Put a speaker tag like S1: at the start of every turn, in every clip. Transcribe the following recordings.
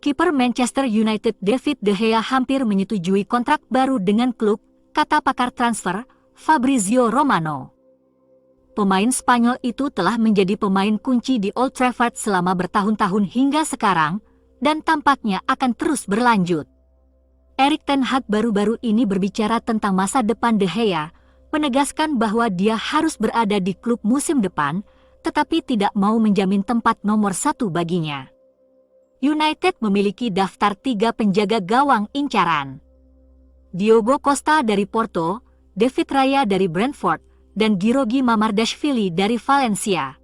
S1: Kiper Manchester United David De Gea hampir menyetujui kontrak baru dengan klub, kata pakar transfer, Fabrizio Romano. Pemain Spanyol itu telah menjadi pemain kunci di Old Trafford selama bertahun-tahun hingga sekarang, dan tampaknya akan terus berlanjut. Erik ten Hag baru-baru ini berbicara tentang masa depan De Gea, menegaskan bahwa dia harus berada di klub musim depan, tetapi tidak mau menjamin tempat nomor 1 baginya. United memiliki daftar 3 penjaga gawang incaran. Diogo Costa dari Porto, David Raya dari Brentford, dan Giorgi Mamardashvili dari Valencia.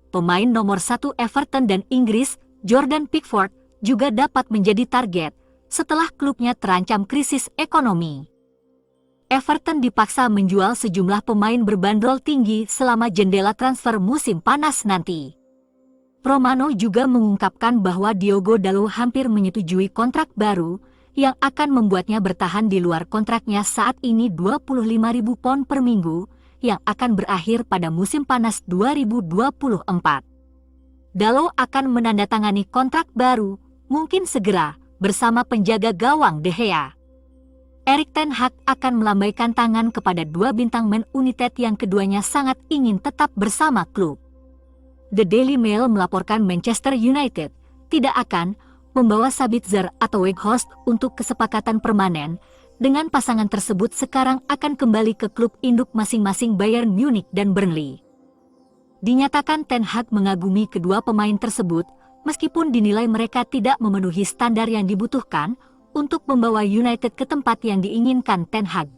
S1: Pemain nomor 1 Everton dan Inggris, Jordan Pickford, juga dapat menjadi target setelah klubnya terancam krisis ekonomi. Everton dipaksa menjual sejumlah pemain berbandrol tinggi selama jendela transfer musim panas nanti. Romano juga mengungkapkan bahwa Diogo Dalot hampir menyetujui kontrak baru yang akan membuatnya bertahan di luar kontraknya saat ini £25.000 per minggu yang akan berakhir pada musim panas 2024. Dalot akan menandatangani kontrak baru, mungkin segera, bersama penjaga gawang De Gea. Erik ten Hag akan melambaikan tangan kepada 2 bintang Man United yang keduanya sangat ingin tetap bersama klub. The Daily Mail melaporkan Manchester United tidak akan membawa Sabitzer atau Weghorst untuk kesepakatan permanen, dengan pasangan tersebut sekarang akan kembali ke klub induk masing-masing Bayern Munich dan Burnley. Dinyatakan ten Hag mengagumi kedua pemain tersebut, meskipun dinilai mereka tidak memenuhi standar yang dibutuhkan untuk membawa United ke tempat yang diinginkan ten Hag.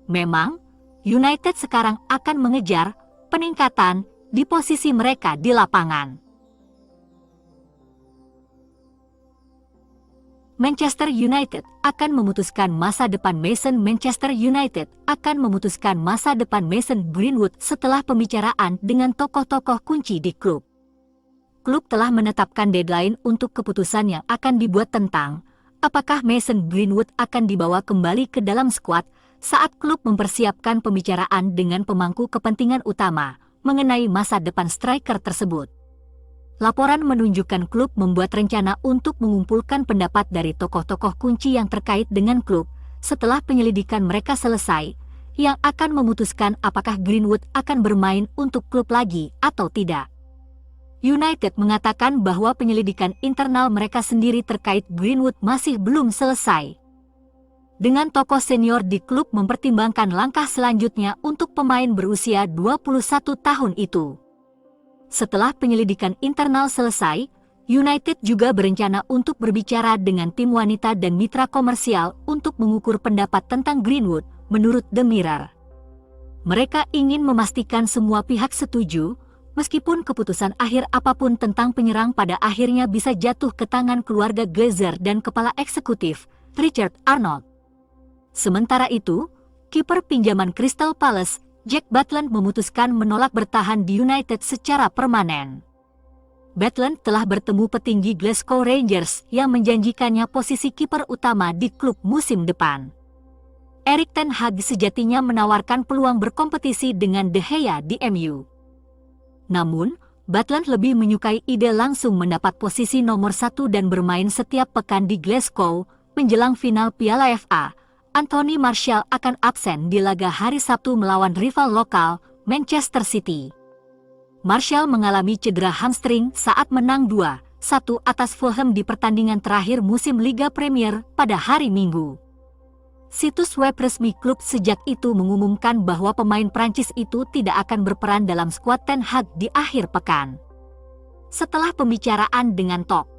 S1: Memang, United sekarang akan mengejar peningkatan di posisi mereka di lapangan. Manchester United akan memutuskan masa depan Mason Greenwood setelah pembicaraan dengan tokoh-tokoh kunci di klub. Klub telah menetapkan deadline untuk keputusan yang akan dibuat tentang apakah Mason Greenwood akan dibawa kembali ke dalam skuad saat klub mempersiapkan pembicaraan dengan pemangku kepentingan utama mengenai masa depan striker tersebut. Laporan menunjukkan klub membuat rencana untuk mengumpulkan pendapat dari tokoh-tokoh kunci yang terkait dengan klub setelah penyelidikan mereka selesai, yang akan memutuskan apakah Greenwood akan bermain untuk klub lagi atau tidak. United mengatakan bahwa penyelidikan internal mereka sendiri terkait Greenwood masih belum selesai. Dengan tokoh senior di klub mempertimbangkan langkah selanjutnya untuk pemain berusia 21 tahun itu. Setelah penyelidikan internal selesai, United juga berencana untuk berbicara dengan tim wanita dan mitra komersial untuk mengukur pendapat tentang Greenwood, menurut The Mirror. Mereka ingin memastikan semua pihak setuju, meskipun keputusan akhir apapun tentang penyerang pada akhirnya bisa jatuh ke tangan keluarga Glazer dan kepala eksekutif, Richard Arnold. Sementara itu, kiper pinjaman Crystal Palace, Jack Butland memutuskan menolak bertahan di United secara permanen. Butland telah bertemu petinggi Glasgow Rangers yang menjanjikannya posisi kiper utama di klub musim depan. Erik ten Hag sejatinya menawarkan peluang berkompetisi dengan De Gea di MU. Namun, Butland lebih menyukai ide langsung mendapat posisi nomor 1 dan bermain setiap pekan di Glasgow menjelang final Piala FA. Anthony Martial akan absen di laga hari Sabtu melawan rival lokal, Manchester City. Martial mengalami cedera hamstring saat menang 2-1 atas Fulham di pertandingan terakhir musim Liga Premier pada hari Minggu. Situs web resmi klub sejak itu mengumumkan bahwa pemain Prancis itu tidak akan berperan dalam skuad ten Hag di akhir pekan. Setelah pembicaraan dengan top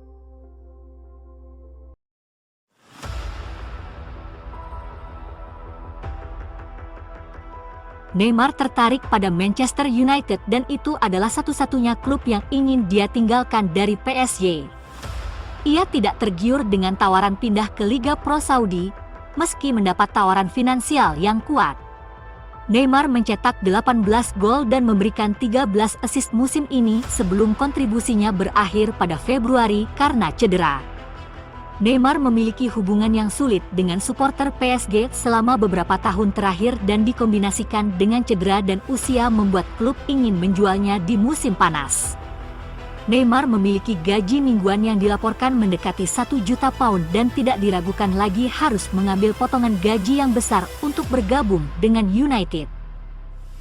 S1: Neymar tertarik pada Manchester United dan itu adalah satu-satunya klub yang ingin dia tinggalkan dari PSG. Ia tidak tergiur dengan tawaran pindah ke Liga Pro Saudi, meski mendapat tawaran finansial yang kuat. Neymar mencetak 18 gol dan memberikan 13 assist musim ini sebelum kontribusinya berakhir pada Februari karena cedera. Neymar memiliki hubungan yang sulit dengan supporter PSG selama beberapa tahun terakhir dan dikombinasikan dengan cedera dan usia membuat klub ingin menjualnya di musim panas. Neymar memiliki gaji mingguan yang dilaporkan mendekati 1 juta pound dan tidak diragukan lagi harus mengambil potongan gaji yang besar untuk bergabung dengan United.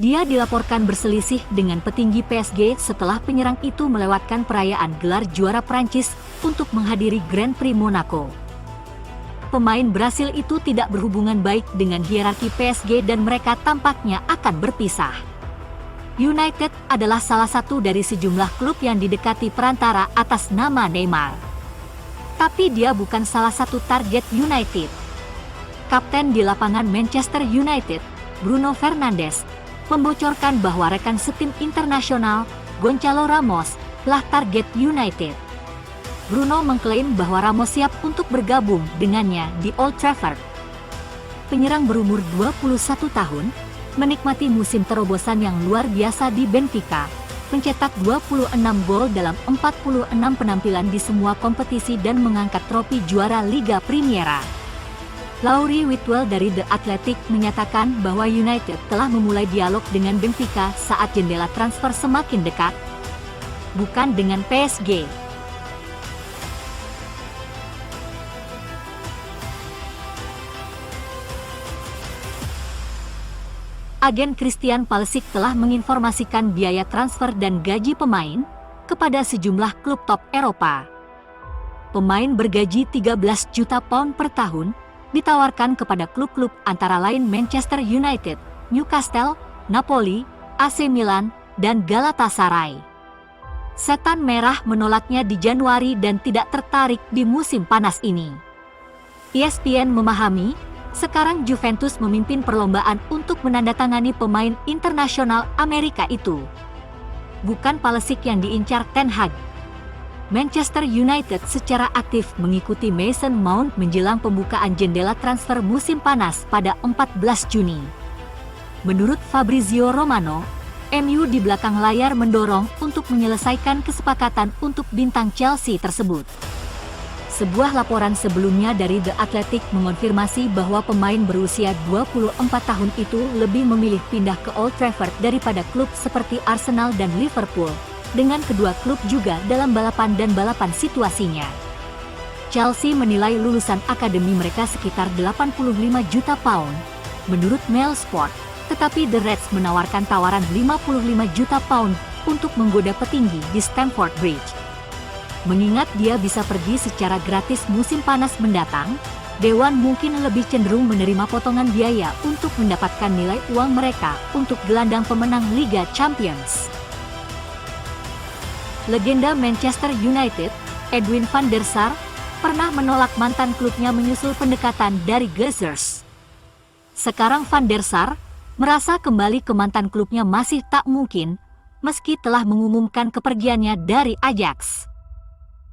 S1: Dia dilaporkan berselisih dengan petinggi PSG setelah penyerang itu melewatkan perayaan gelar juara Prancis untuk menghadiri Grand Prix Monaco. Pemain Brasil itu tidak berhubungan baik dengan hierarki PSG dan mereka tampaknya akan berpisah. United adalah salah satu dari sejumlah klub yang didekati perantara atas nama Neymar. Tapi dia bukan salah satu target United. Kapten di lapangan Manchester United, Bruno Fernandes, membocorkan bahwa rekan setim internasional, Gonçalo Ramos, telah target United. Bruno mengklaim bahwa Ramos siap untuk bergabung dengannya di Old Trafford. Penyerang berumur 21 tahun, menikmati musim terobosan yang luar biasa di Benfica, mencetak 26 gol dalam 46 penampilan di semua kompetisi dan mengangkat trofi juara Liga Primera. Laurie Whitwell dari The Athletic menyatakan bahwa United telah memulai dialog dengan Benfica saat jendela transfer semakin dekat, bukan dengan PSG. Agen Christian Pulisic telah menginformasikan biaya transfer dan gaji pemain kepada sejumlah klub top Eropa. Pemain bergaji 13 juta pound per tahun ditawarkan kepada klub-klub antara lain Manchester United, Newcastle, Napoli, AC Milan, dan Galatasaray. Setan Merah menolaknya di Januari dan tidak tertarik di musim panas ini. ESPN memahami, sekarang Juventus memimpin perlombaan untuk menandatangani pemain internasional Amerika itu. Bukan Pulisic yang diincar Ten Hag. Manchester United secara aktif mengikuti Mason Mount menjelang pembukaan jendela transfer musim panas pada 14 Juni. Menurut Fabrizio Romano, MU di belakang layar mendorong untuk menyelesaikan kesepakatan untuk bintang Chelsea tersebut. Sebuah laporan sebelumnya dari The Athletic mengonfirmasi bahwa pemain berusia 24 tahun itu lebih memilih pindah ke Old Trafford daripada klub seperti Arsenal dan Liverpool, dengan kedua klub juga dalam balapan situasinya. Chelsea menilai lulusan akademi mereka sekitar 85 juta pound, menurut Mail Sport, tetapi The Reds menawarkan tawaran 55 juta pound untuk menggoda petinggi di Stamford Bridge. Mengingat dia bisa pergi secara gratis musim panas mendatang, Dewan mungkin lebih cenderung menerima potongan biaya untuk mendapatkan nilai uang mereka untuk gelandang pemenang Liga Champions. Legenda Manchester United, Edwin van der Sar, pernah menolak mantan klubnya menyusul pendekatan dari Glazers. Sekarang van der Sar merasa kembali ke mantan klubnya masih tak mungkin, meski telah mengumumkan kepergiannya dari Ajax.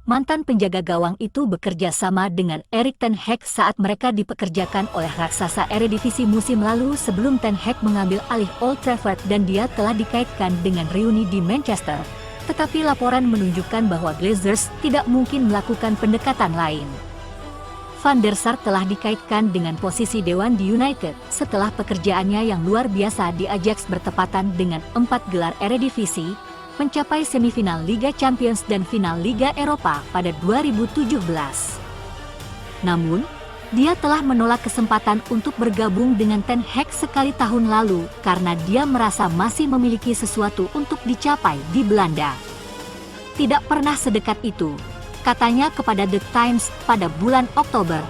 S1: Mantan penjaga gawang itu bekerja sama dengan Erik ten Hag saat mereka dipekerjakan oleh raksasa Eredivisie musim lalu sebelum ten Hag mengambil alih Old Trafford dan dia telah dikaitkan dengan reuni di Manchester. Tetapi laporan menunjukkan bahwa Glazers tidak mungkin melakukan pendekatan lain. Van der Sar telah dikaitkan dengan posisi Dewan di United setelah pekerjaannya yang luar biasa di Ajax bertepatan dengan 4 gelar Eredivisie, mencapai semifinal Liga Champions dan final Liga Eropa pada 2017. Namun, dia telah menolak kesempatan untuk bergabung dengan Ten Hag sekali tahun lalu karena dia merasa masih memiliki sesuatu untuk dicapai di Belanda. Tidak pernah sedekat itu, katanya kepada The Times pada bulan Oktober.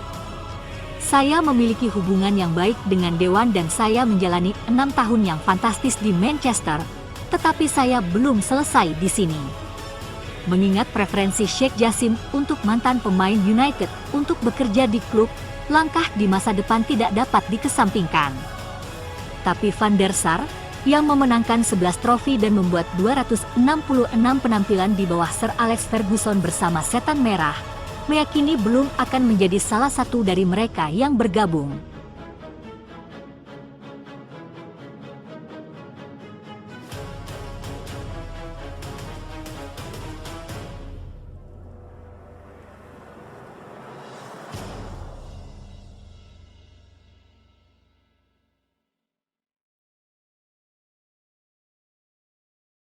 S1: Saya memiliki hubungan yang baik dengan Dewan dan saya menjalani 6 tahun yang fantastis di Manchester, tetapi saya belum selesai di sini. Mengingat preferensi Sheikh Jassim untuk mantan pemain United untuk bekerja di klub, langkah di masa depan tidak dapat dikesampingkan. Tapi Van der Sar, yang memenangkan 11 trofi dan membuat 266 penampilan di bawah Sir Alex Ferguson bersama Setan Merah, meyakini belum akan menjadi salah satu dari mereka yang bergabung.